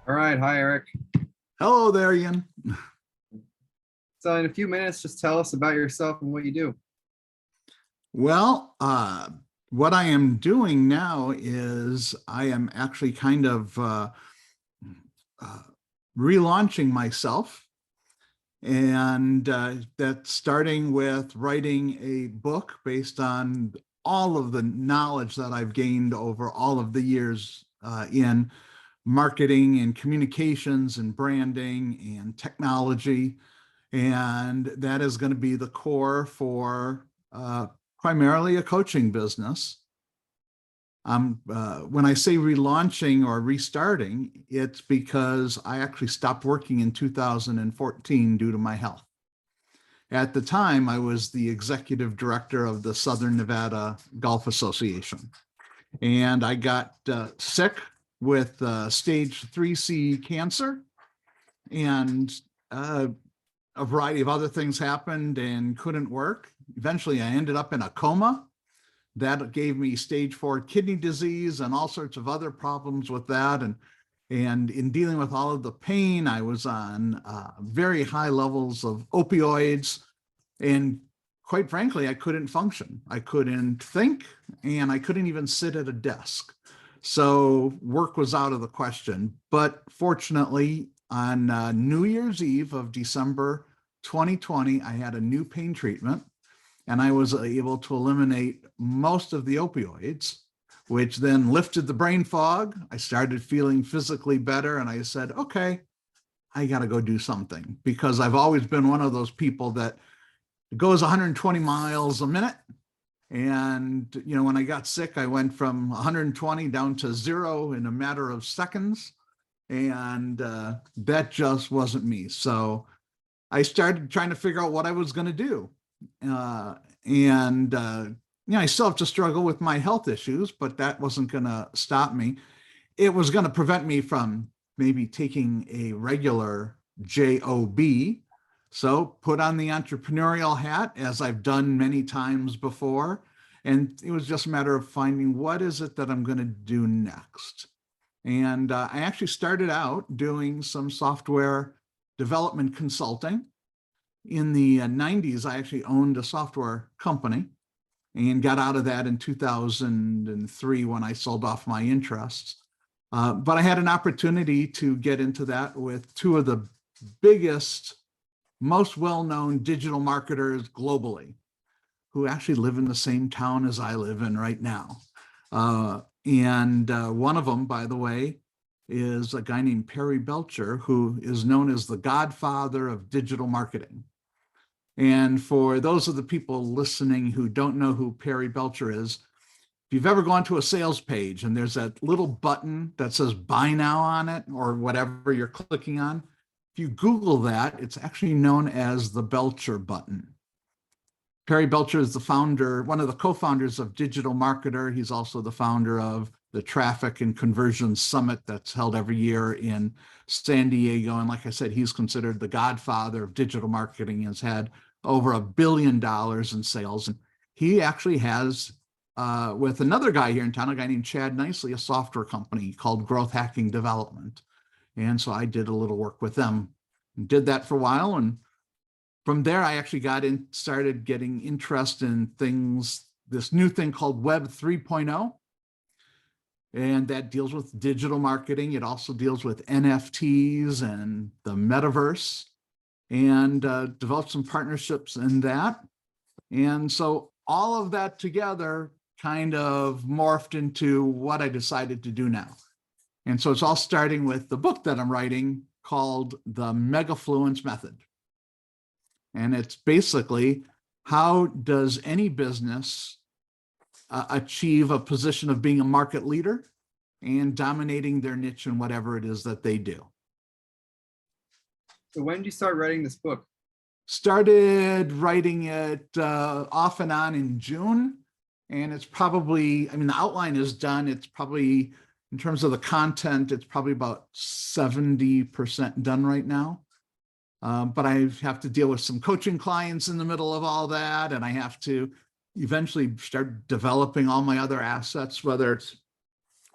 All right. Hi, Eric. Hello there, Ian. So in a few minutes, just tell us about yourself and what you do. Well, what I am doing now is I am actually kind of uh, relaunching myself. And that's starting with writing a book based on all of the knowledge that I've gained over all of the years in marketing and communications and branding and technology. And that is going to be the core for primarily a coaching business. When I say relaunching or restarting, it's because I actually stopped working in 2014 due to my health. At the time, I was the executive director of the Southern Nevada Golf Association. And I got sick with stage 3C cancer. And a variety of other things happened and couldn't work. Eventually, I ended up in a coma. That gave me stage 4 kidney disease and all sorts of other problems with that. And in dealing with all of the pain, I was on very high levels of opioids. And quite frankly, I couldn't function. I couldn't think, and I couldn't even sit at a desk. So work was out of the question. But fortunately, on New Year's Eve of December 2020, I had a new pain treatment, and I was able to eliminate most of the opioids, which then lifted the brain fog. I started feeling physically better, and I said, okay, I got to go do something, because I've always been one of those people that goes 120 miles a minute. And, when I got sick, I went from 120 down to 0 in a matter of seconds. And that just wasn't me. So I started trying to figure out what I was going to do. I still have to struggle with my health issues, but that wasn't going to stop me. It was going to prevent me from maybe taking a regular job. So put on the entrepreneurial hat, as I've done many times before. And it was just a matter of finding, what is it that I'm going to do next? And I actually started out doing some software development consulting. In the 90s, I actually owned a software company and got out of that in 2003 when I sold off my interests. But I had an opportunity to get into that with two of the biggest, most well-known digital marketers globally, who actually live in the same town as I live in right now. One of them, by the way, is a guy named Perry Belcher, who is known as the godfather of digital marketing. And for those of the people listening who don't know who Perry Belcher is, if you've ever gone to a sales page and there's that little button that says buy now on it, or whatever you're clicking on, if you Google that, it's actually known as the Belcher button. Perry Belcher is the founder, one of the co-founders of Digital Marketer. He's also the founder of the Traffic and Conversion Summit that's held every year in San Diego. And like I said, he's considered the godfather of digital marketing. He has had over $1 billion in sales. And he actually has, with another guy here in town, a guy named Chad Nicely, a software company called Growth Hacking Development. And so I did a little work with them and did that for a while. And from there, I actually started getting interest in things, this new thing called Web 3.0. And that deals with digital marketing. It also deals with NFTs and the metaverse, and developed some partnerships in that. And so all of that together kind of morphed into what I decided to do now. And so it's all starting with the book that I'm writing called The MegaFluence Method. And it's basically, how does any business achieve a position of being a market leader and dominating their niche in whatever it is that they do? So when did you start writing this book? Started writing it off and on in June. And it's probably, the outline is done. It's probably, in terms of the content, it's probably about 70% done right now. But I have to deal with some coaching clients in the middle of all that. And I have to eventually start developing all my other assets, whether it's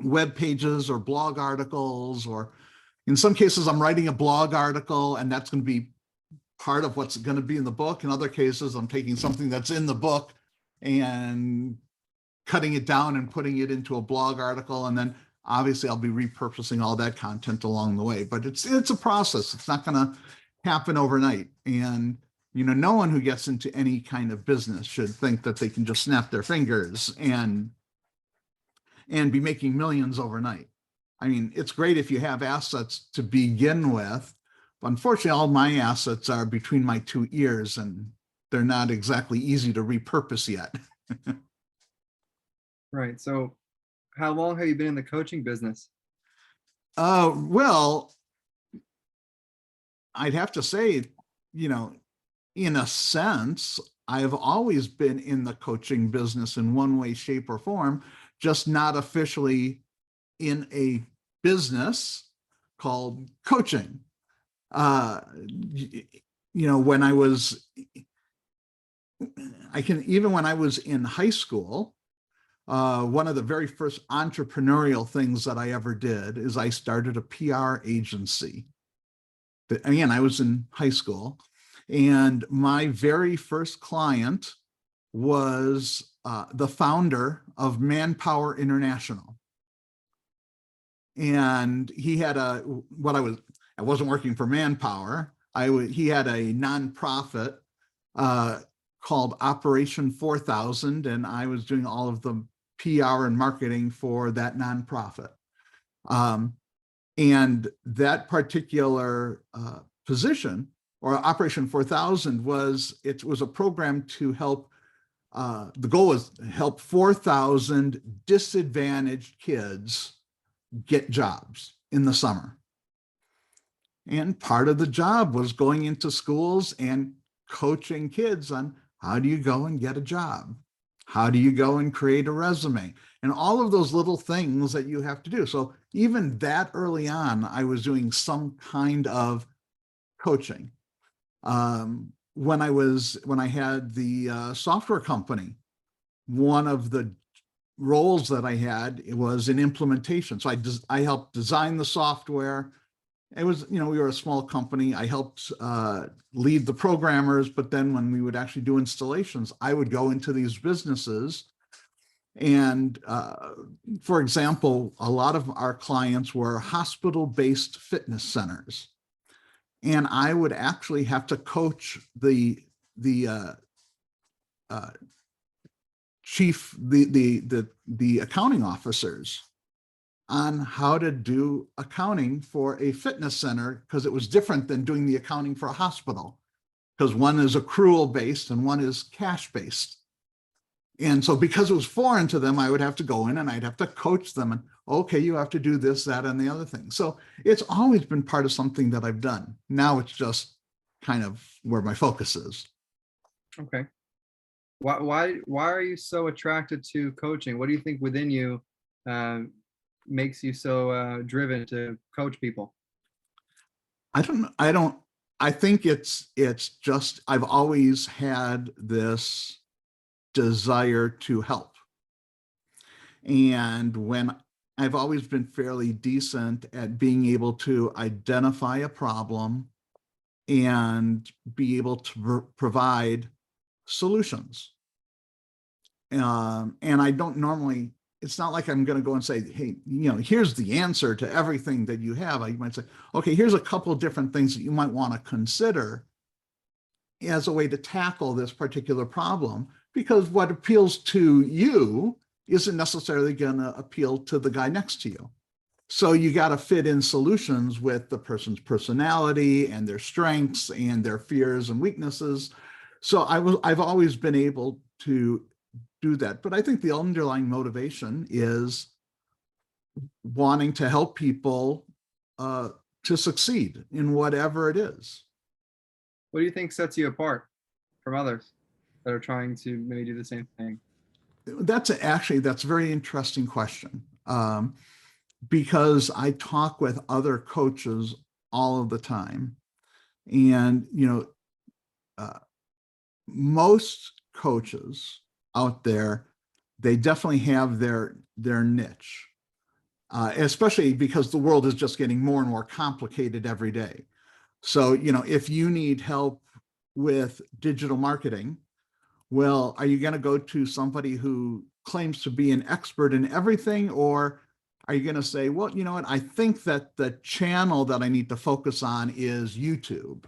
web pages or blog articles or In some cases, I'm writing a blog article, and that's going to be part of what's going to be in the book. In other cases, I'm taking something that's in the book and cutting it down and putting it into a blog article. And then obviously I'll be repurposing all that content along the way. But it's a process. It's not going to happen overnight. And no one who gets into any kind of business should think that they can just snap their fingers and be making millions overnight. I mean, it's great if you have assets to begin with, but unfortunately, all my assets are between my two ears, and they're not exactly easy to repurpose yet. Right. So how long have you been in the coaching business? Well, I'd have to say, in a sense, I've always been in the coaching business in one way, shape, or form, just not officially in a business called coaching. When I was in high school, one of the very first entrepreneurial things that I ever did is I started a PR agency. But again, I was in high school, and my very first client was the founder of Manpower International. And he had I wasn't working for Manpower. He had a nonprofit called Operation 4000, and I was doing all of the PR and marketing for that nonprofit. And that particular position, or Operation 4000, was a program to help. The goal was to help 4,000 disadvantaged kids get jobs in the summer. And part of the job was going into schools and coaching kids on how do you go and get a job? How do you go and create a resume? And all of those little things that you have to do. So even that early on, I was doing some kind of coaching. When I had the software company, one of the roles that I had, it was in implementation. So I helped design the software. It was, we were a small company. I helped lead the programmers, but then when we would actually do installations, I would go into these businesses. And for example, a lot of our clients were hospital-based fitness centers. And I would actually have to coach the accounting officers on how to do accounting for a fitness center, because it was different than doing the accounting for a hospital, because one is accrual based and one is cash based. And so because it was foreign to them, I would have to go in and I'd have to coach them and, okay, you have to do this, that, and the other thing. So it's always been part of something that I've done. Now it's just kind of where my focus is. Okay. Why are you so attracted to coaching? What do you think within you makes you so driven to coach people? I think it's just, I've always had this desire to help. And when I've always been fairly decent at being able to identify a problem and be able to provide solutions. And I don't normally, it's not like I'm going to go and say, hey, here's the answer to everything that you have. I might say, okay, here's a couple of different things that you might want to consider as a way to tackle this particular problem, because what appeals to you isn't necessarily going to appeal to the guy next to you. So you got to fit in solutions with the person's personality and their strengths and their fears and weaknesses. So I've always been able to do that. But I think the underlying motivation is wanting to help people to succeed in whatever it is. What do you think sets you apart from others that are trying to maybe do the same thing? That's a very interesting question, because I talk with other coaches all of the time. And, most coaches out there, they definitely have their niche. especially because the world is just getting more and more complicated every day. So, if you need help with digital marketing, well, are you going to go to somebody who claims to be an expert in everything? Or are you going to say, well, you know what? I think that the channel that I need to focus on is YouTube.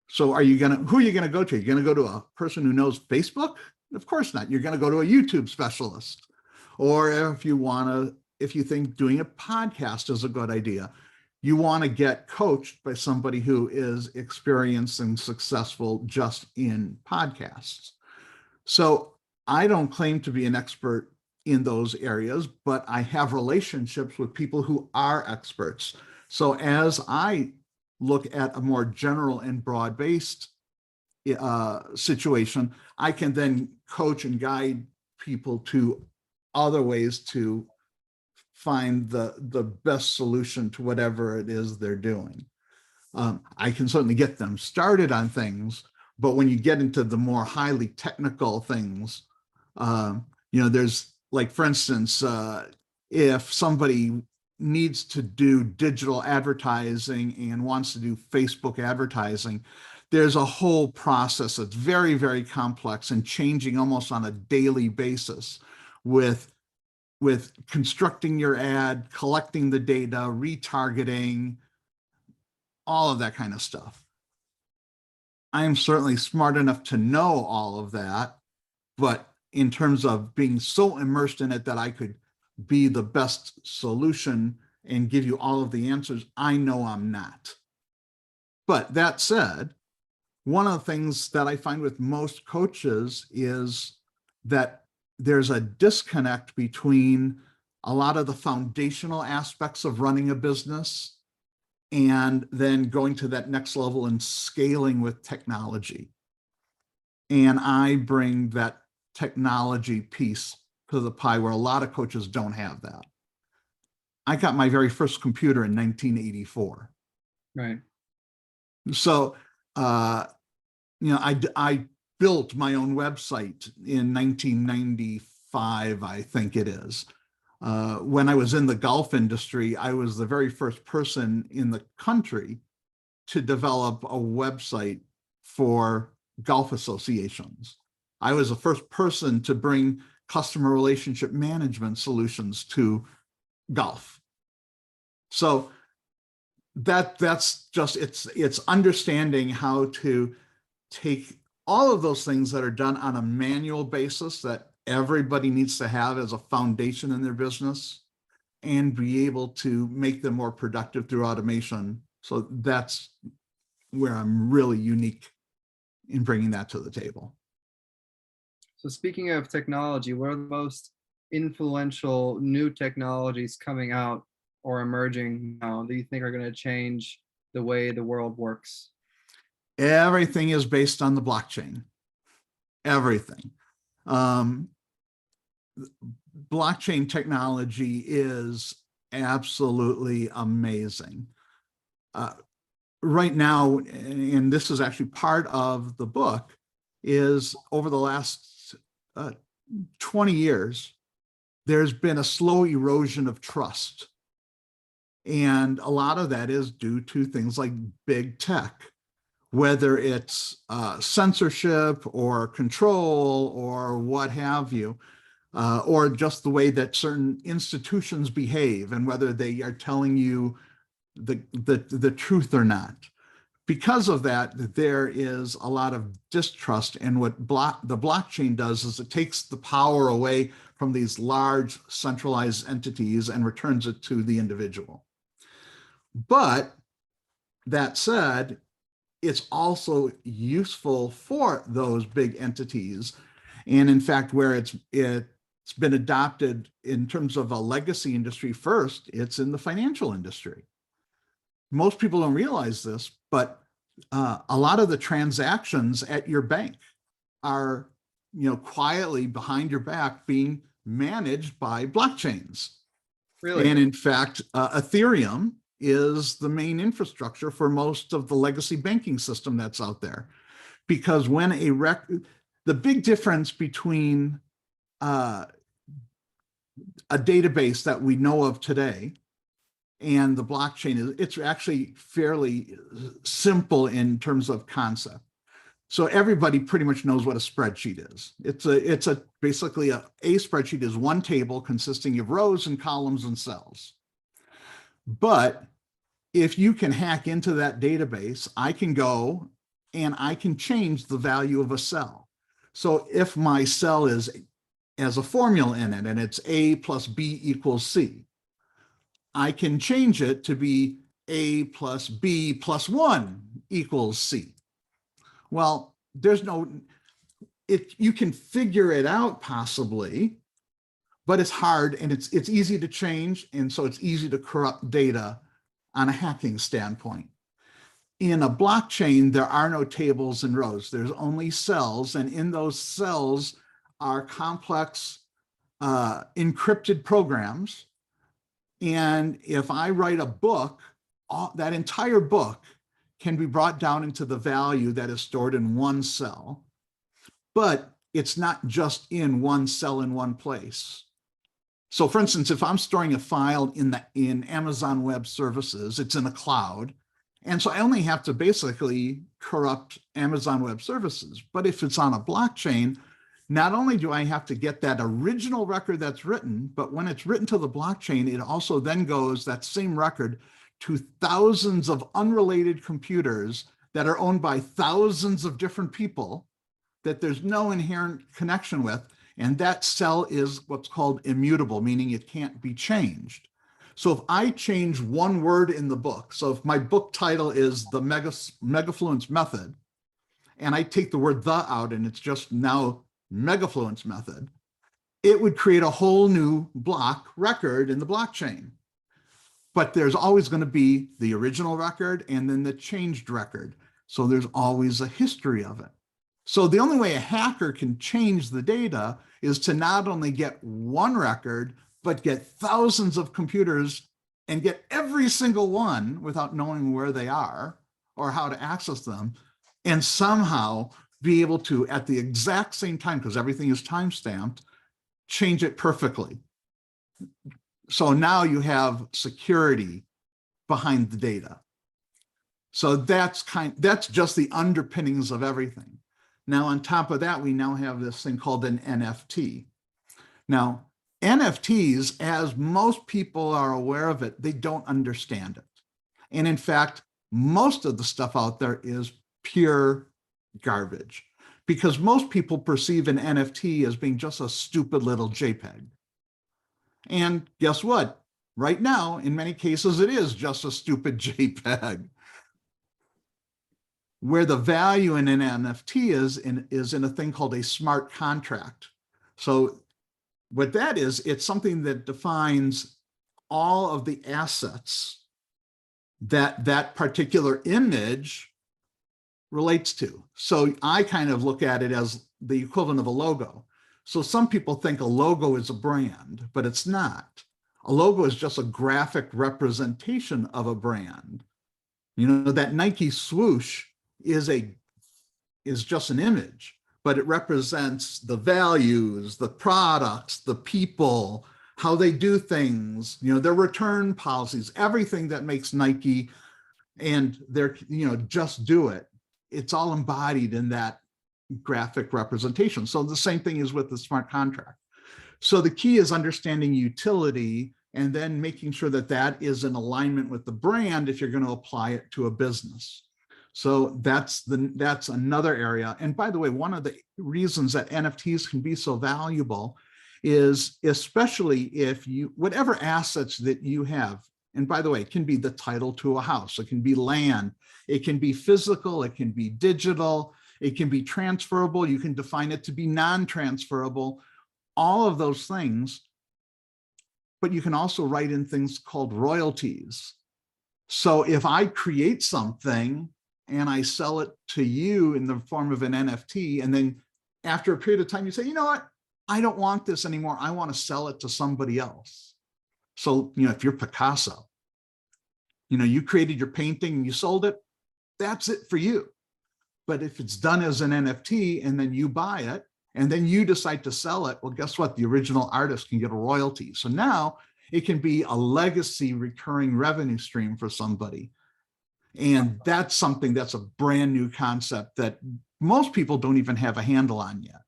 So who are you going to go to? You're going to go to a person who knows Facebook? Of course not. You're going to go to a YouTube specialist. Or if you think doing a podcast is a good idea, you want to get coached by somebody who is experienced and successful just in podcasts. So I don't claim to be an expert in those areas, but I have relationships with people who are experts. So as I look at a more general and broad-based situation, I can then coach and guide people to other ways to find the best solution to whatever it is they're doing. I can certainly get them started on things, but when you get into the more highly technical things, there's like, for instance, if somebody needs to do digital advertising and wants to do Facebook advertising, there's a whole process that's very, very complex and changing almost on a daily basis with constructing your ad, collecting the data, retargeting, all of that kind of stuff. I am certainly smart enough to know all of that, but in terms of being so immersed in it that I could be the best solution and give you all of the answers, I know I'm not. But that said, one of the things that I find with most coaches is that there's a disconnect between a lot of the foundational aspects of running a business and then going to that next level and scaling with technology. And I bring that technology piece to the pie where a lot of coaches don't have that. I got my very first computer in 1984. Right. So, I built my own website in 1995, I think it is. When I was in the golf industry, I was the very first person in the country to develop a website for golf associations. I was the first person to bring customer relationship management solutions to golf. So that's just, it's understanding how to take all of those things that are done on a manual basis that everybody needs to have as a foundation in their business and be able to make them more productive through automation. So that's where I'm really unique in bringing that to the table. So speaking of technology, what are the most influential new technologies coming out or emerging now that you think are going to change the way the world works? Everything is based on the blockchain. Everything. Blockchain technology is absolutely amazing. Right now, and this is actually part of the book, is over the last 20 years, there's been a slow erosion of trust. And a lot of that is due to things like big tech, whether it's censorship or control or what have you, or just the way that certain institutions behave and whether they are telling you the truth or not. Because of that, there is a lot of distrust. And what the blockchain does is it takes the power away from these large centralized entities and returns it to the individual. But that said, it's also useful for those big entities. And in fact, where it's been adopted in terms of a legacy industry first, it's in the financial industry. Most people don't realize this, but a lot of the transactions at your bank are, quietly behind your back being managed by blockchains. Really? And in fact, Ethereum is the main infrastructure for most of the legacy banking system that's out there. Because when the big difference between a database that we know of today. And the blockchain it's actually fairly simple in terms of concept. So everybody pretty much knows what a spreadsheet is. It's basically a spreadsheet is one table consisting of rows and columns and cells. But if you can hack into that database, I can go and I can change the value of a cell. So if my cell has a formula in it and it's A plus B equals C, I can change it to be A plus B plus 1 equals C. Well, you can figure it out possibly, but it's hard and it's easy to change. And so it's easy to corrupt data on a hacking standpoint. In a blockchain, there are no tables and rows. There's only cells, and in those cells are complex encrypted programs. And if I write a book, that entire book can be brought down into the value that is stored in one cell, but it's not just in one cell in one place. So for instance, if I'm storing a file in Amazon Web Services, it's in a cloud. And so I only have to basically corrupt Amazon Web Services. But if it's on a blockchain, not only do I have to get that original record that's written, but when it's written to the blockchain, it also then goes, that same record, to thousands of unrelated computers that are owned by thousands of different people that there's no inherent connection with. And that cell is what's called immutable, meaning it can't be changed. So if I change one word in the book, so if my book title is the MegaFluence Method, and I take the word the out and it's just now MegaFluence Method, it would create a whole new block record in the blockchain. But there's always going to be the original record and then the changed record. So there's always a history of it. So the only way a hacker can change the data is to not only get one record, but get thousands of computers and get every single one without knowing where they are or how to access them, and somehow be able to, at the exact same time, because everything is time-stamped, change it perfectly. So now you have security behind the data. So that's just the underpinnings of everything. Now, on top of that, we now have this thing called an NFT. Now, NFTs, as most people are aware of it, they don't understand it. And in fact, most of the stuff out there is pure garbage, because most people perceive an NFT as being just a stupid little JPEG. And guess what? Right now, in many cases, it is just a stupid JPEG. Where the value in an NFT is in a thing called a smart contract. So what that is, it's something that defines all of the assets that that particular image relates to. So I kind of look at it as the equivalent of a logo. So some people think a logo is a brand, but it's not. A logo is just a graphic representation of a brand. You know, that Nike swoosh is just an image, but it represents the values, the products, the people, how they do things, you know, their return policies, everything that makes Nike and their, you know, just do it. It's all embodied in that graphic representation. So the same thing is with the smart contract. So the key is understanding utility and then making sure that that is in alignment with the brand if you're going to apply it to a business. So that's another area. And by the way, one of the reasons that NFTs can be so valuable is especially if whatever assets that you have, and by the way, it can be the title to a house, it can be land, it can be physical, it can be digital, it can be transferable, you can define it to be non-transferable, all of those things. But you can also write in things called royalties. So if I create something and I sell it to you in the form of an NFT, and then after a period of time, you say, you know what, I don't want this anymore. I want to sell it to somebody else. So, you know, if you're Picasso, you know, you created your painting and you sold it, that's it for you. But if it's done as an NFT and then you buy it, and then you decide to sell it, well, guess what? The original artist can get a royalty. So now it can be a legacy recurring revenue stream for somebody. And that's something that's a brand new concept that most people don't even have a handle on yet.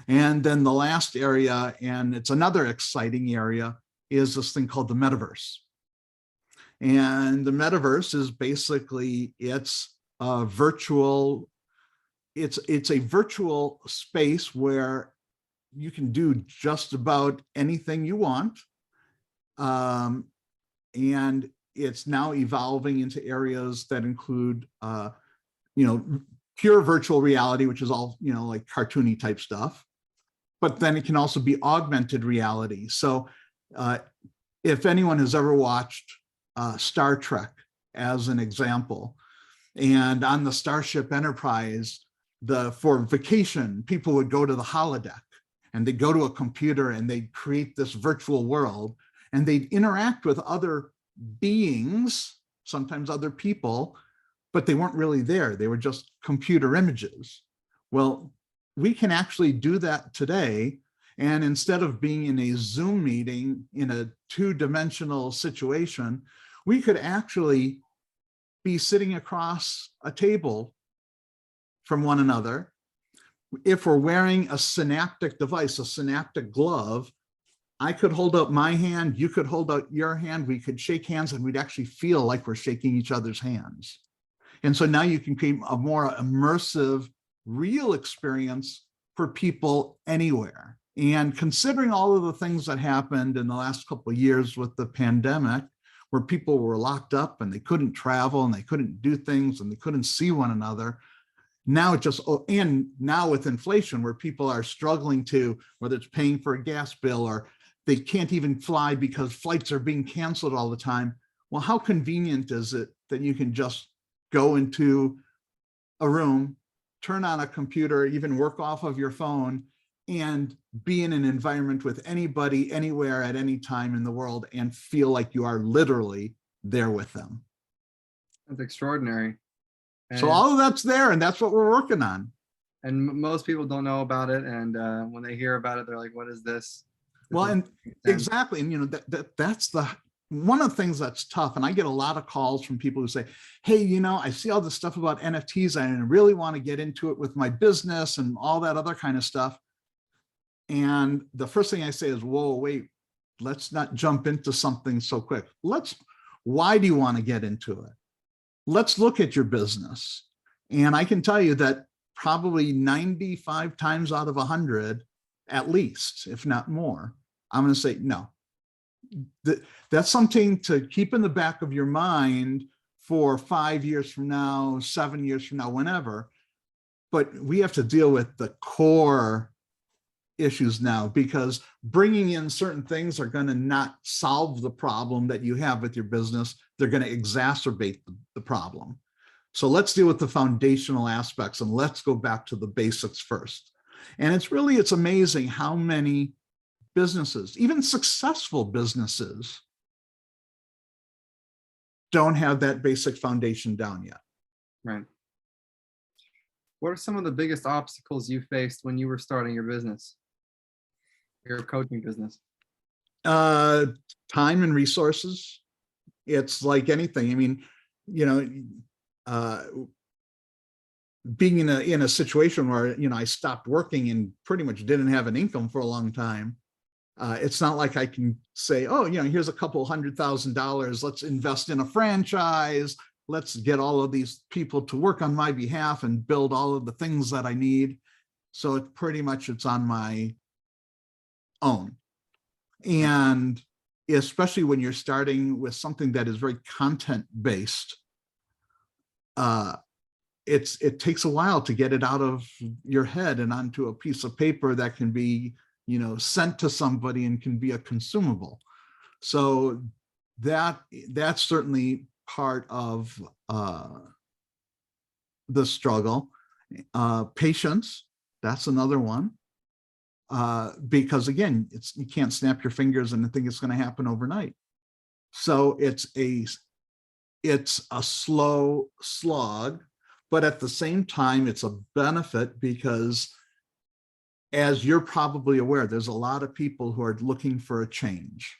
And then the last area, and it's another exciting area, is this thing called the metaverse. And the metaverse is basically, it's a virtual space where you can do just about anything you want. And it's now evolving into areas that include, pure virtual reality, which is all, like cartoony type stuff. But then it can also be augmented reality. So if anyone has ever watched Star Trek as an example, and on the Starship Enterprise, for vacation, people would go to the holodeck and they'd go to a computer and they'd create this virtual world and they'd interact with other beings, sometimes other people, but they weren't really there. They were just computer images. Well, we can actually do that today. And instead of being in a Zoom meeting in a two-dimensional situation, we could actually be sitting across a table from one another. If we're wearing a synaptic device, a synaptic glove, I could hold out my hand, you could hold out your hand, we could shake hands, and we'd actually feel like we're shaking each other's hands. And so now you can create a more immersive, real experience for people anywhere. And considering all of the things that happened in the last couple of years with the pandemic, where people were locked up and they couldn't travel and they couldn't do things and they couldn't see one another, now it just, and now with inflation where people are struggling to, whether it's paying for a gas bill or they can't even fly because flights are being canceled all the time. Well, how convenient is it that you can just go into a room, turn on a computer, even work off of your phone, and be in an environment with anybody, anywhere, at any time in the world, and feel like you are literally there with them. That's extraordinary. So all of that's there, and that's what we're working on. And most people don't know about it, and when they hear about it, they're like, "What is this?" Well, and exactly, and that's one of the things that's tough. And I get a lot of calls from people who say, "Hey, I see all this stuff about NFTs, and I really want to get into it with my business and all that other kind of stuff." And the first thing I say is, "Whoa, wait, let's not jump into something so quick. Why do you want to get into it? Let's look at your business." And I can tell you that probably 95 times out of 100, at least, if not more, I'm going to say, no. That's something to keep in the back of your mind for 5 years from now, 7 years from now, whenever. But we have to deal with the core issues now, because bringing in certain things are going to not solve the problem that you have with your business. They're going to exacerbate the problem. So let's deal with the foundational aspects and let's go back to the basics first. And it's amazing how many businesses, even successful businesses, don't have that basic foundation down yet. Right. What are some of the biggest obstacles you faced when you were starting your business, your coaching business? Time and resources. It's like anything. I mean, being in a situation where, I stopped working and pretty much didn't have an income for a long time. It's not like I can say, "Oh, here's a couple $100,000. Let's invest in a franchise. Let's get all of these people to work on my behalf and build all of the things that I need." So it's on my own. And especially when you're starting with something that is very content-based, it takes a while to get it out of your head and onto a piece of paper that can be, sent to somebody and can be a consumable. So that's certainly part of the struggle. Patience, that's another one. Because again, you can't snap your fingers and think it's going to happen overnight. So it's a slow slog, but at the same time, it's a benefit because as you're probably aware, there's a lot of people who are looking for a change.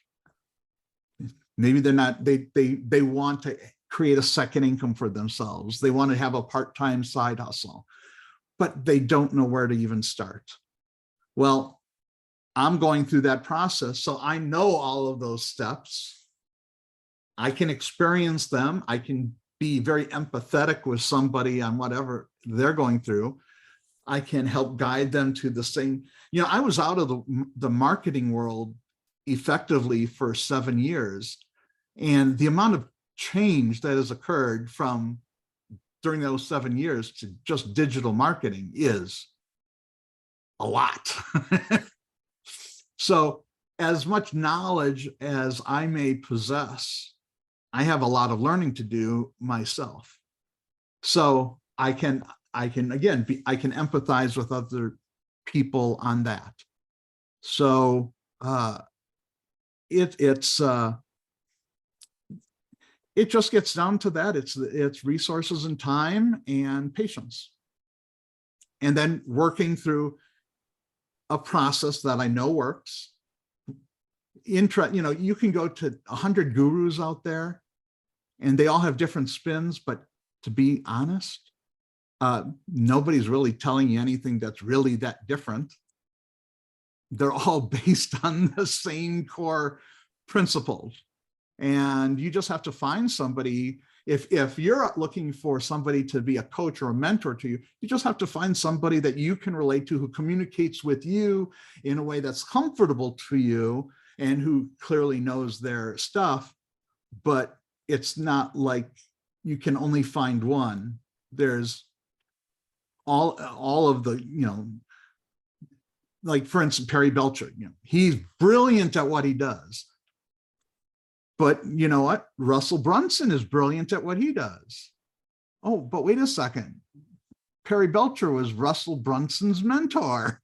Maybe they're not, they want to create a second income for themselves. They want to have a part-time side hustle, but they don't know where to even start. Well, I'm going through that process, so I know all of those steps. I can experience them. I can be very empathetic with somebody on whatever they're going through. I can help guide them to the same. You know, I was out of the marketing world effectively for 7 years, and the amount of change that has occurred from during those 7 years to just digital marketing is a lot. So as much knowledge as I may possess, I have a lot of learning to do myself. So I can again I can empathize with other people on that. So it just gets down to that. It's resources and time and patience, and then working through a process that I know works. You know, you can go to 100 gurus out there and they all have different spins, but to be honest, nobody's really telling you anything that's really that different. They're all based on the same core principles. And you just have to find somebody. If you're looking for somebody to be a coach or a mentor to you, you just have to find somebody that you can relate to, who communicates with you in a way that's comfortable to you and who clearly knows their stuff. But it's not like you can only find one. There's all of the, you know, like for instance, Perry Belcher, you know, he's brilliant at what he does. But you know what? Russell Brunson is brilliant at what he does. Oh, but wait a second. Perry Belcher was Russell Brunson's mentor.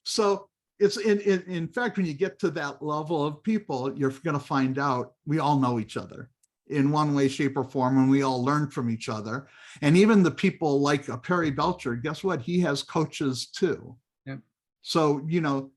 So it's in fact, when you get to that level of people, you're going to find out we all know each other in one way, shape, or form, and we all learn from each other. And even the people like a Perry Belcher, guess what? He has coaches too. Yep. So, you know,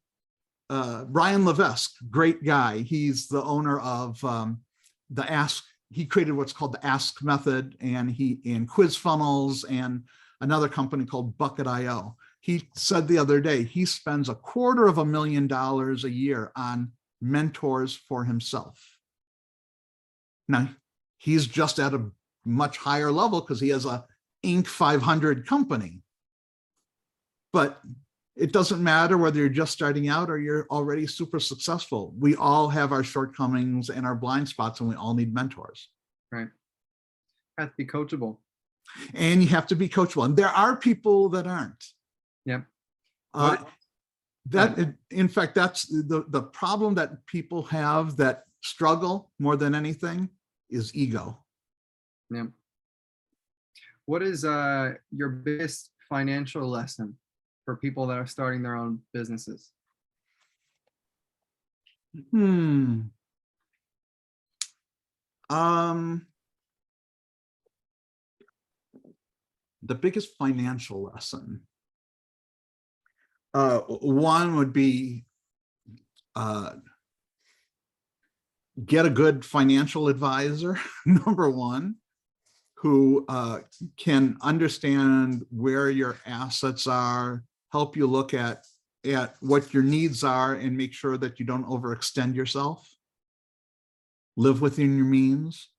Brian Levesque, great guy. He's the owner of the Ask. He created what's called the Ask Method, and he in Quiz Funnels and another company called Bucket.io. He said the other day he spends $250,000 a year on mentors for himself. Now, he's just at a much higher level because he has a Inc. 500 company. But it doesn't matter whether you're just starting out or you're already super successful. We all have our shortcomings and our blind spots, and we all need mentors. Right. Have to be coachable. And you have to be coachable. And there are people that aren't. Yep. In fact, that's the problem that people have that struggle more than anything is ego. Yep. What is your biggest financial lesson for people that are starting their own businesses? The biggest financial lesson. One would be get a good financial advisor, number one, who can understand where your assets are, help you look at what your needs are and make sure that you don't overextend yourself. Live within your means.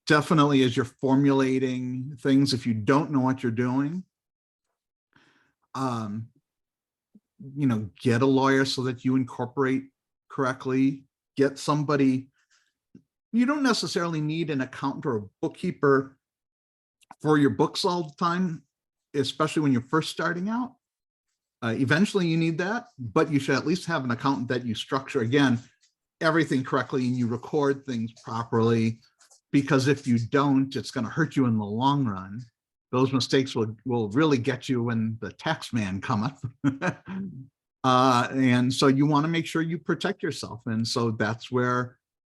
Definitely as you're formulating things, if you don't know what you're doing, you know, get a lawyer so that you incorporate correctly. Get somebody. You don't necessarily need an accountant or a bookkeeper for your books all the time, especially when you're first starting out. Eventually you need that, but you should at least have an accountant that you structure, again, everything correctly and you record things properly, because if you don't, it's going to hurt you in the long run. Those mistakes will really get you when the tax man cometh. And so you want to make sure you protect yourself. And so that's where,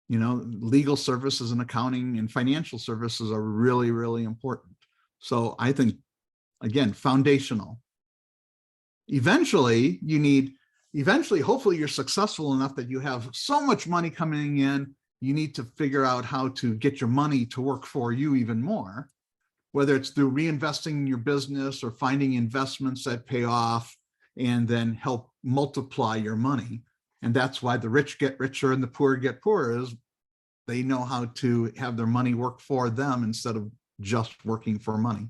you know, legal services and accounting and financial services are really, really important. So I think again, foundational. Eventually, hopefully you're successful enough that you have so much money coming in, you need to figure out how to get your money to work for you even more, whether it's through reinvesting in your business or finding investments that pay off and then help multiply your money. And that's why the rich get richer and the poor get poorer, is they know how to have their money work for them instead of just working for money.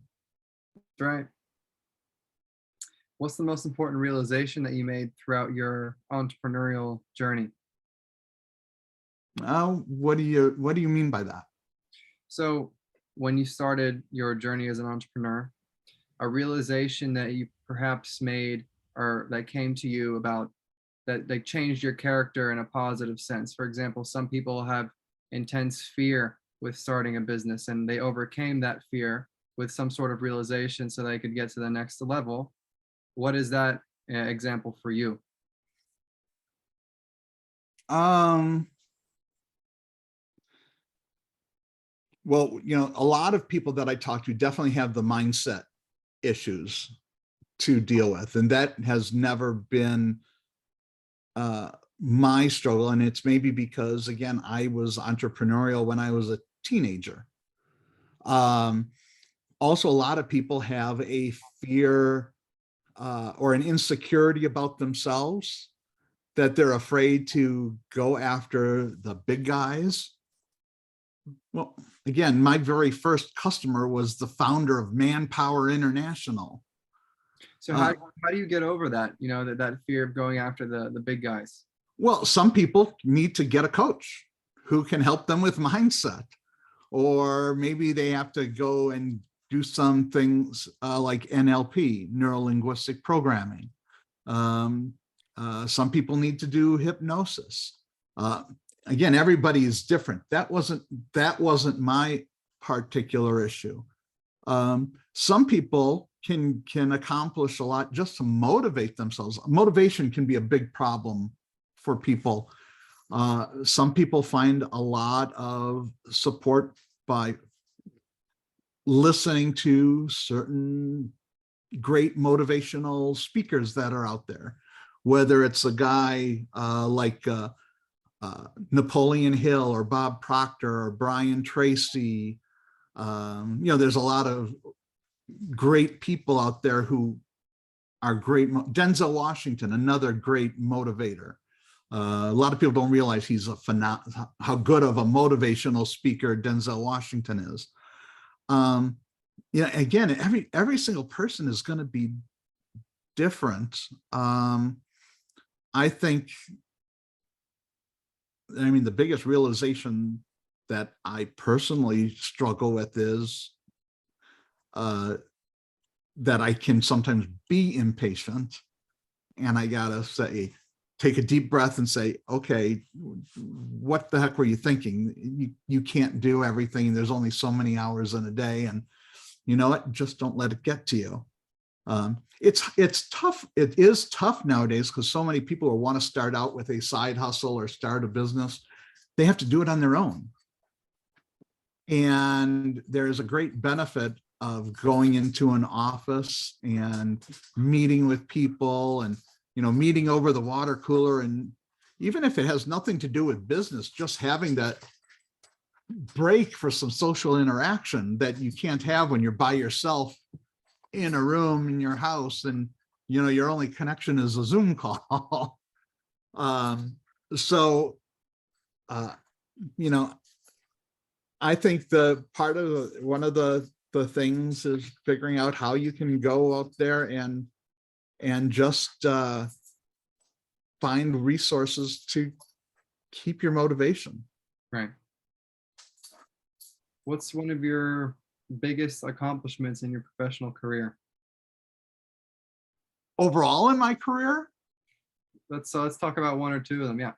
That's right. What's the most important realization that you made throughout your entrepreneurial journey? What do you mean by that? So when you started your journey as an entrepreneur, a realization that you perhaps made or that came to you about that they changed your character in a positive sense. For example, some people have intense fear with starting a business and they overcame that fear with some sort of realization so they could get to the next level. What is that example for you? Well, a lot of people that I talk to definitely have the mindset issues to deal with, and that has never been my struggle. And it's maybe because, again, I was entrepreneurial when I was a teenager. Also, a lot of people have a fear or an insecurity about themselves, that they're afraid to go after the big guys. Well, again, my very first customer was the founder of Manpower International. So how do you get over that, that fear of going after the big guys? Well, some people need to get a coach who can help them with mindset, or maybe they have to go and do some things like NLP, neuro-linguistic programming. Some people need to do hypnosis. Again, everybody is different. That wasn't my particular issue. Some people can accomplish a lot just to motivate themselves. Motivation can be a big problem for people. Some people find a lot of support by listening to certain great motivational speakers that are out there, whether it's a guy like Napoleon Hill or Bob Proctor or Brian Tracy. There's a lot of great people out there who are great. Denzel Washington, another great motivator. A lot of people don't realize he's how good of a motivational speaker Denzel Washington is. Again, every single person is going to be different. I think, the biggest realization that I personally struggle with is that I can sometimes be impatient, and I gotta take a deep breath and say, okay, what the heck were you thinking? You can't do everything. There's only so many hours in a day, and you know what? Just don't let it get to you. It's tough. It is tough nowadays because so many people who want to start out with a side hustle or start a business, they have to do it on their own. And there is a great benefit of going into an office and meeting with people and, meeting over the water cooler. And even if it has nothing to do with business, just having that break for some social interaction that you can't have when you're by yourself in a room in your house and your only connection is a Zoom call. I think one of the things is figuring out how you can go out there and just find resources to keep your motivation. Right. What's one of your biggest accomplishments in your professional career? Overall in my career? Let's talk about one or two of them. Yeah.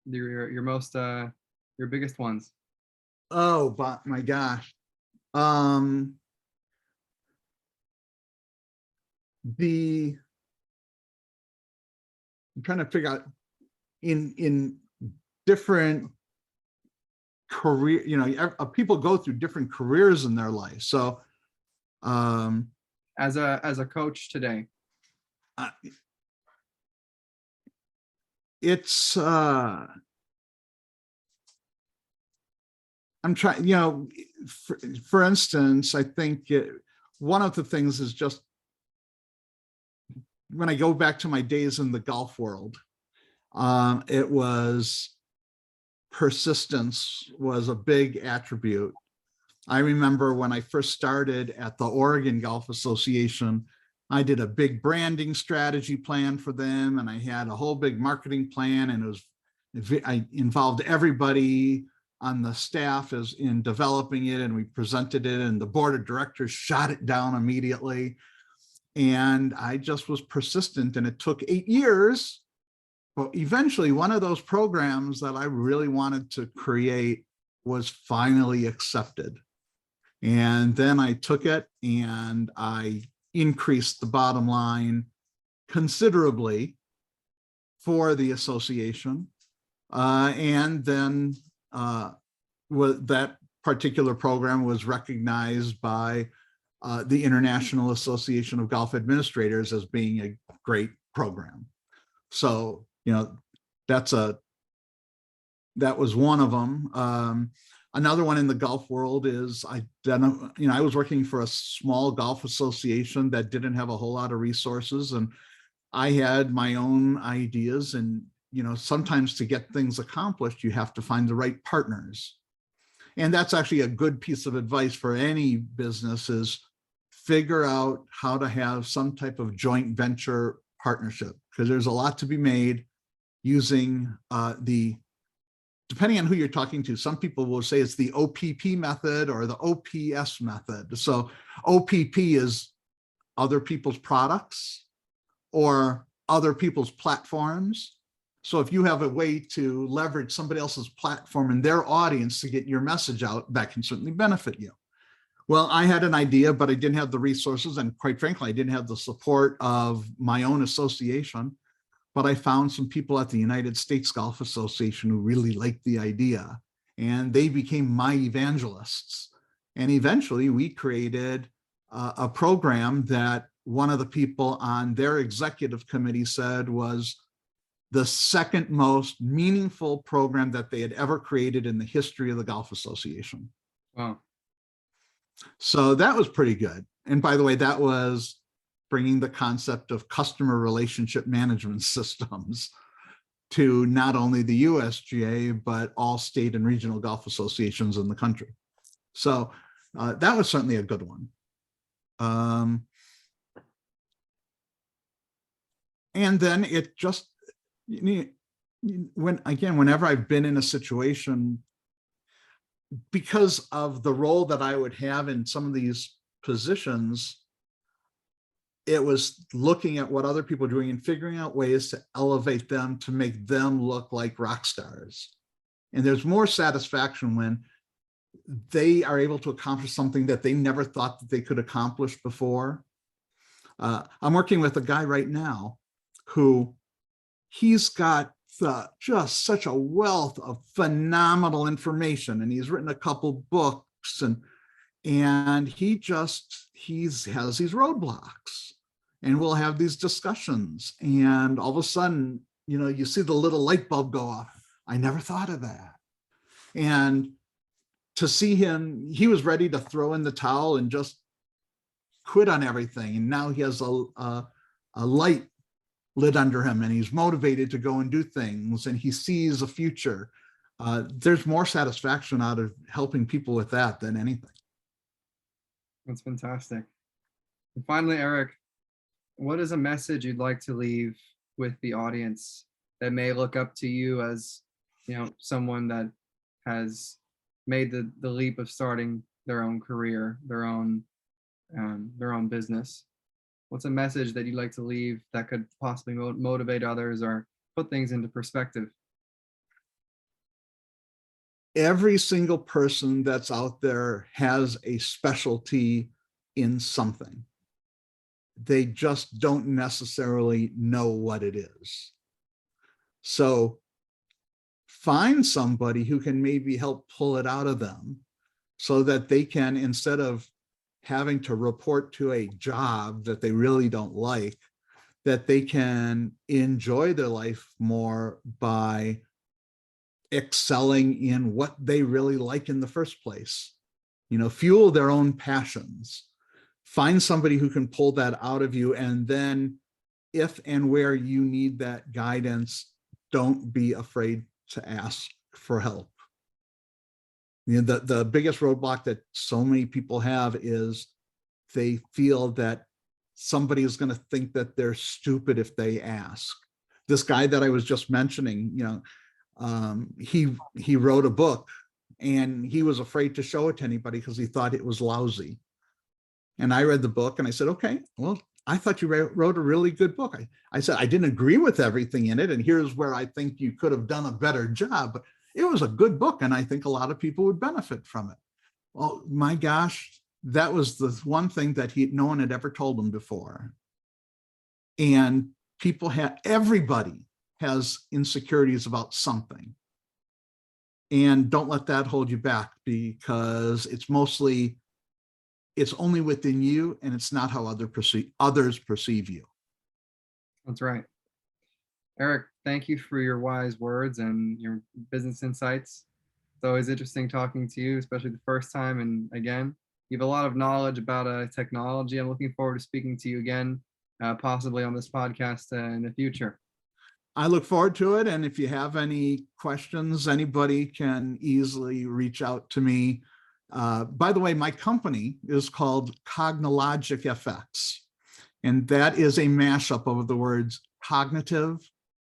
Your most your biggest ones. Oh, but my gosh. I'm trying to figure out in different career, people go through different careers in their life. So as a coach today? Uh, it's I'm trying, for instance, I think one of the things is just when I go back to my days in the golf world, it was persistence was a big attribute. I remember when I first started at the Oregon Golf Association, I did a big branding strategy plan for them, and I had a whole big marketing plan, and I involved everybody on the staff as in developing it, and we presented it, and the board of directors shot it down immediately. And I just was persistent, and it took 8 years. But eventually, one of those programs that I really wanted to create was finally accepted. And then I took it and I increased the bottom line considerably for the association. And then that particular program was recognized by the International Association of Golf Administrators as being a great program. So, that was one of them. Another one in the golf world is I was working for a small golf association that didn't have a whole lot of resources, and I had my own ideas. And sometimes to get things accomplished, you have to find the right partners. And that's actually a good piece of advice for any business: is figure out how to have some type of joint venture partnership, because there's a lot to be made using depending on who you're talking to. Some people will say it's the OPP method or the OPS method. So OPP is other people's products or other people's platforms. So if you have a way to leverage somebody else's platform and their audience to get your message out, that can certainly benefit you. Well, I had an idea, but I didn't have the resources. And quite frankly, I didn't have the support of my own association. But I found some people at the United States Golf Association who really liked the idea, and they became my evangelists. And eventually we created a program that one of the people on their executive committee said was the second most meaningful program that they had ever created in the history of the Golf Association. Wow. So that was pretty good. And by the way, that was bringing the concept of customer relationship management systems to not only the USGA, but all state and regional golf associations in the country. So that was certainly a good one. And then it just, whenever I've been in a situation, because of the role that I would have in some of these positions, it was looking at what other people are doing and figuring out ways to elevate them, to make them look like rock stars. And there's more satisfaction when they are able to accomplish something that they never thought that they could accomplish before. I'm working with a guy right now who he's got just such a wealth of phenomenal information, and he's written a couple books, and he has these roadblocks, and we'll have these discussions, and all of a sudden, you see the little light bulb go off. I never thought of that. And to see him, he was ready to throw in the towel and just quit on everything. And now he has a light lit under him, and he's motivated to go and do things, and he sees a future. There's more satisfaction out of helping people with that than anything. That's fantastic. And finally, Eric, what is a message you'd like to leave with the audience that may look up to you as, someone that has made the leap of starting their own career, their own business? What's a message that you'd like to leave that could possibly motivate others or put things into perspective? Every single person that's out there has a specialty in something. They just don't necessarily know what it is. So find somebody who can maybe help pull it out of them so that they can, instead of having to report to a job that they really don't like, that they can enjoy their life more by excelling in what they really like in the first place. You know, fuel their own passions. Find somebody who can pull that out of you, and then if and where you need that guidance, don't be afraid to ask for help. You know, the biggest roadblock that so many people have is they feel that somebody is going to think that they're stupid if they ask. This guy that I was just mentioning, you know, he wrote a book and he was afraid to show it to anybody because he thought it was lousy. And I read the book and I said, okay, well, I thought you wrote a really good book. I said, I didn't agree with everything in it, and here's where I think you could have done a better job, but it was a good book and I think a lot of people would benefit from it. Well, my gosh, that was the one thing that no one had ever told him before. And everybody has insecurities about something. And don't let that hold you back, because it's only within you, and it's not how others perceive you. That's right. Eric, thank you for your wise words and your business insights. It's always interesting talking to you, especially the first time. And again, you have a lot of knowledge about technology. I'm looking forward to speaking to you again, possibly on this podcast in the future. I look forward to it. And if you have any questions, anybody can easily reach out to me. By the way, my company is called CogniLogicFX, and that is a mashup of the words cognitive,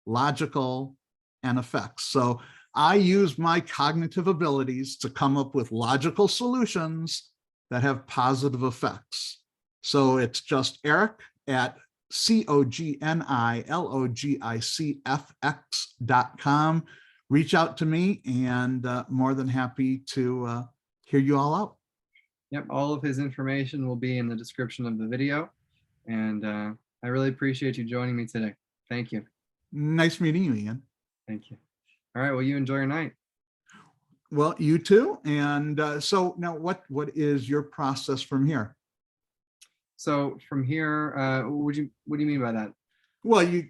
logical, and effects. So I use my cognitive abilities to come up with logical solutions that have positive effects. So it's just Eric at CogniLogicFX.com. Reach out to me, and more than happy to hear you all out. Yep, all of his information will be in the description of the video. And I really appreciate you joining me today. Thank you. Nice meeting you, Ian. Thank you. All right, well, you enjoy your night. Well, you too. And so now what is your process from here? So from here, what do you mean by that? Well,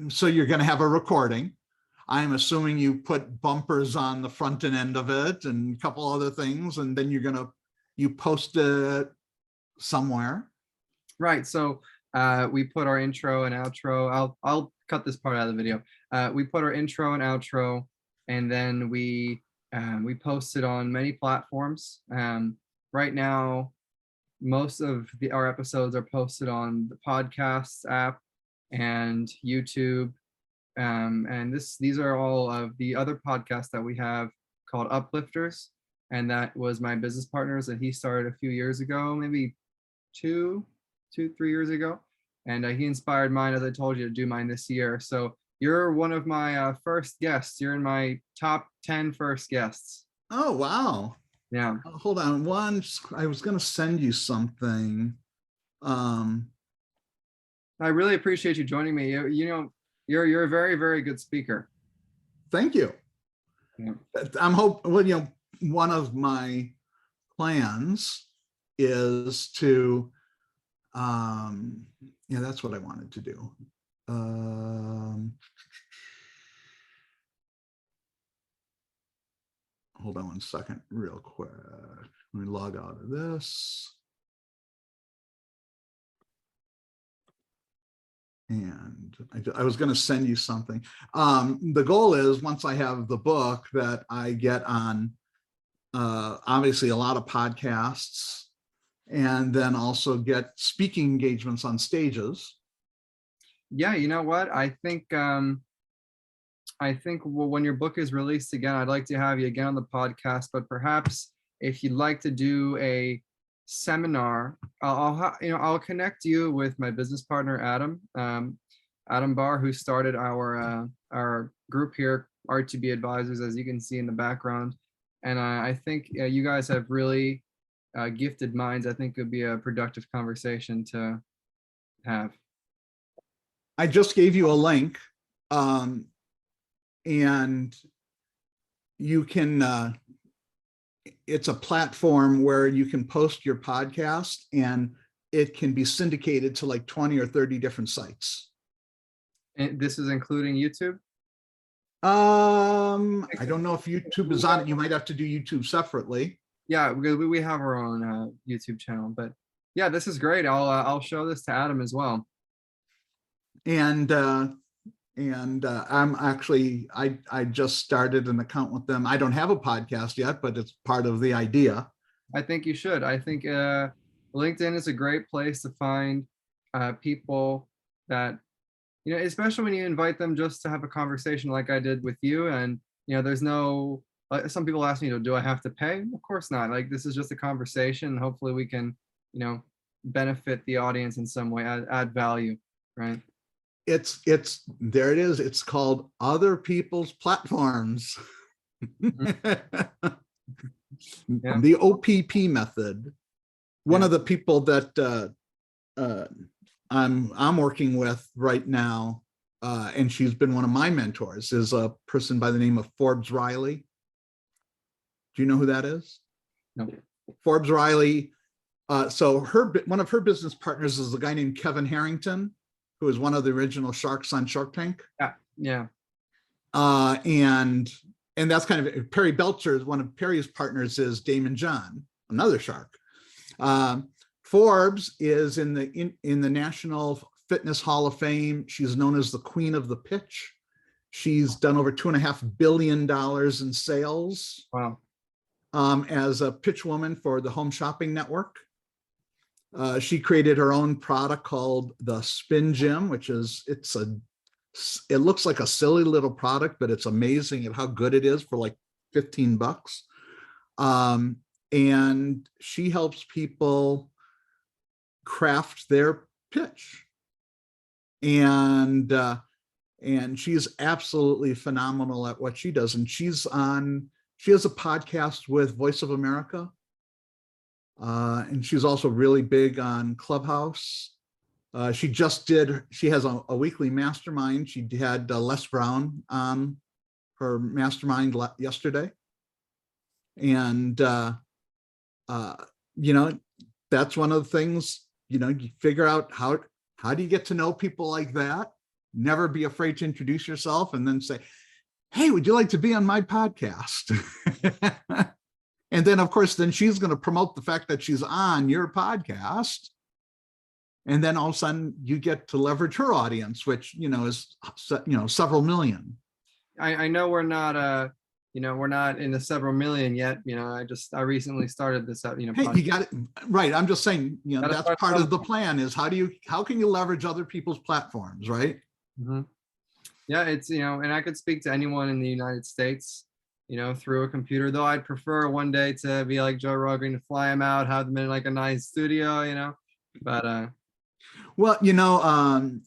so you're going to have a recording. I'm assuming you put bumpers on the front and end of it and a couple other things, and then you post it somewhere. Right. So we put our intro and outro. I'll cut this part out of the video. We put our intro and outro, and then we post it on many platforms. Right now, most of our episodes are posted on the podcasts app and YouTube. And these are all of the other podcasts that we have called Uplifters. And that was my business partners that he started a few years ago, maybe 3 years ago. And he inspired mine, as I told you, to do mine this year. So you're one of my first guests. You're in my top 10 first guests. Oh, wow. Yeah. Hold on. I was going to send you something. I really appreciate you joining me. You're a very, very good speaker. Thank you. Yeah. One of my plans is to, that's what I wanted to do. Hold on one second, real quick. Let me log out of this. And I was going to send you something. The goal is, once I have the book, that I get on obviously a lot of podcasts, and then also get speaking engagements on stages. Yeah, you know what? I think when your book is released again, I'd like to have you again on the podcast. But perhaps if you'd like to do a seminar, I'll connect you with my business partner Adam Barr, who started our group here, RTB Advisors, as you can see in the background. And I think you guys have really gifted minds. I think it would be a productive conversation to have. I just gave you a link, and you can it's a platform where you can post your podcast and it can be syndicated to like 20 or 30 different sites. And this is including YouTube? I don't know if YouTube is on it. You might have to do YouTube separately. Yeah, we have our own YouTube channel, but yeah, this is great. I'll show this to Adam as well. And I'm actually, I just started an account with them. I don't have a podcast yet, but it's part of the idea. I think you should. I think LinkedIn is a great place to find people that, you know, especially when you invite them just to have a conversation like I did with you. And, you know, there's no, some people ask me, do I have to pay? Of course not. Like, this is just a conversation. And hopefully we can, you know, benefit the audience in some way, add value, right? It's there it is. It's called Other People's Platforms. Yeah. The OPP method. One of the people that I'm working with right now, and she's been one of my mentors, is a person by the name of Forbes Riley. Do you know who that is? No. Forbes Riley. So one of her business partners is a guy named Kevin Harrington, who is one of the original sharks on Shark Tank. Yeah. And that's kind of Perry Belcher. One of Perry's partners is Damon John, another shark. Forbes is in the National Fitness Hall of Fame. She's known as the Queen of the Pitch. She's done over $2.5 billion in sales. Wow. As a pitch woman for the Home Shopping Network. She created her own product called the Spin Gym, which is, it looks like a silly little product, but it's amazing at how good it is for like $15. And she helps people craft their pitch. And she's absolutely phenomenal at what she does. And she has a podcast with Voice of America. And she's also really big on Clubhouse. She has a weekly mastermind. She had Les Brown on her mastermind yesterday. And, you know, that's one of the things, you know, you figure out how do you get to know people like that? Never be afraid to introduce yourself and then say, hey, would you like to be on my podcast? And then, of course, then she's going to promote the fact that she's on your podcast. And then all of a sudden you get to leverage her audience, which, you know, is, you know, several million. I know we're not, you know, we're not in the several million yet. You know, I recently started this, you know. Hey, you got it right. I'm just saying, you know, that's part of the plan is how can you leverage other people's platforms, right? Mm-hmm. Yeah, it's, you know, and I could speak to anyone in the United States, you know, through a computer, though I'd prefer one day to be like Joe Rogan, to fly him out, have them in like a nice studio, you know, but well, you know,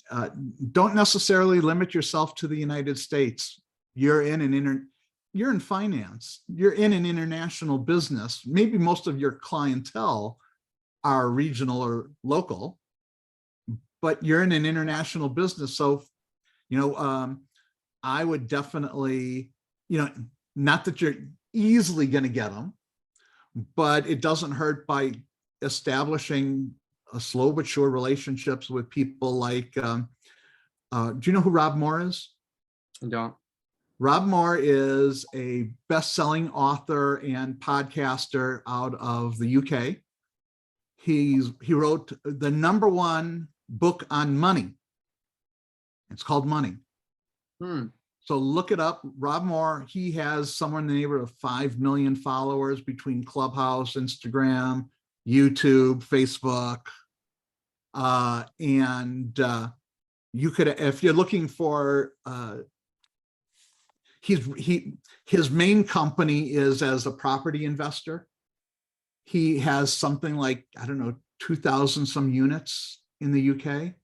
don't necessarily limit yourself to the United States. You're in finance, you're in an international business. Maybe most of your clientele are regional or local, but you're in an international business. So, you know, I would definitely, you know, not that you're easily going to get them, but it doesn't hurt by establishing a slow but sure relationships with people like, do you know who Rob Moore is? I don't. Rob Moore is a best-selling author and podcaster out of the UK. He wrote the #1 book on money. It's called Money. So look it up. Rob Moore, he has somewhere in the neighborhood of 5 million followers between Clubhouse, Instagram, YouTube, Facebook. And you could, if you're looking for, his main company is as a property investor. He has something like, I don't know, 2,000 some units in the UK.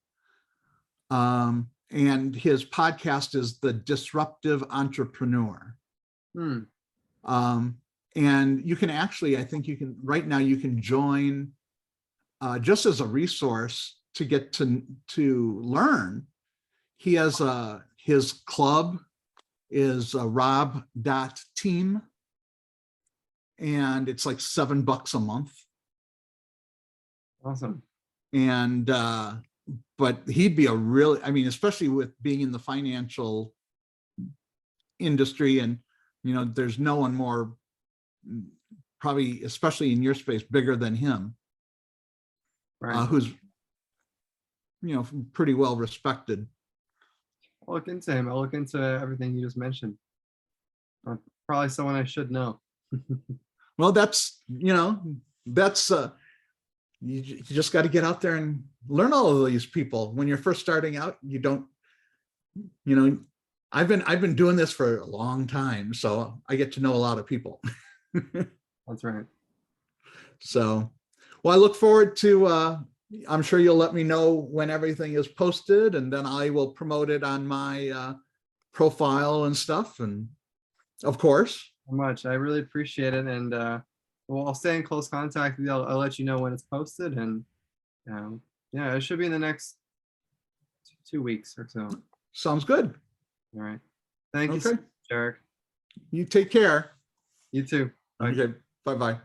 And his podcast is The Disruptive Entrepreneur. And you can actually, I think you can, right now you can join just as a resource to get to learn. He has his club is rob.team. and it's like $7 a month. Awesome. And but he'd be a really, I mean, especially with being in the financial industry, and there's no one more, probably, especially in your space, bigger than him, Right. who's pretty well respected. I'll look into him. I'll look into everything you just mentioned. Probably someone I should know. Well, that's you just got to get out there and learn all of these people. When you're first starting out, you don't, I've been doing this for a long time, so I get to know a lot of people. That's right. So, well, I look forward to, I'm sure you'll let me know when everything is posted, and then I will promote it on my profile and stuff. And of course. So much. I really appreciate it. And well, I'll stay in close contact with you. I'll let you know when it's posted. And yeah, it should be in the next 2 weeks or so. Sounds good. All right. Thank you so much, Eric. You take care. You too. Bye. Okay. Bye-bye.